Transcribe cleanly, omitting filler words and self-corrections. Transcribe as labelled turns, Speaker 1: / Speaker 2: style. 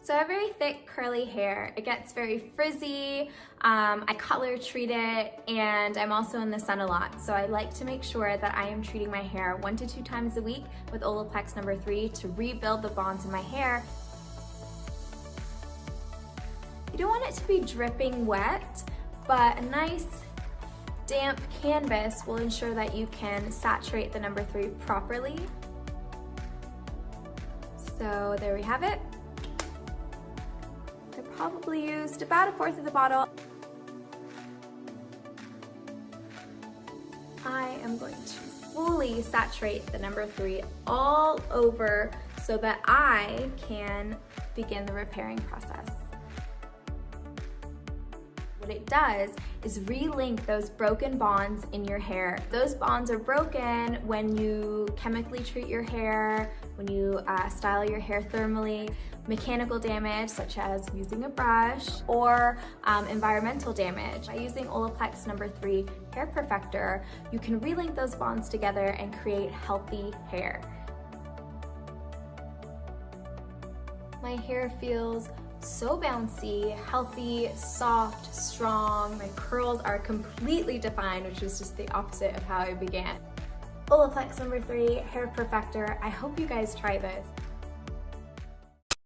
Speaker 1: So I have very thick curly hair. It gets very frizzy, I color treat it, and I'm also in the sun a lot. So I like to make sure that I am treating my hair 1 to 2 times a week with Olaplex No.3 to rebuild the bonds in my hair. You don't want it to be dripping wet, but a nice damp canvas will ensure that you can saturate the No.3 properly. So there we have it. I probably used about 1/4 of the bottle. I am going to fully saturate the No.3 all over so that I can begin the repairing process. What it does is relink those broken bonds in your hair. Those bonds are broken when you chemically treat your hair, when you style your hair thermally, mechanical damage such as using a brush, or environmental damage. By using Olaplex No.3 Hair Perfector, you can relink those bonds together and create healthy hair. My hair feels so bouncy, healthy, soft, strong. My curls are completely defined, which is just the opposite of how I began. Olaplex No.3 Hair Perfector. I hope you guys try this.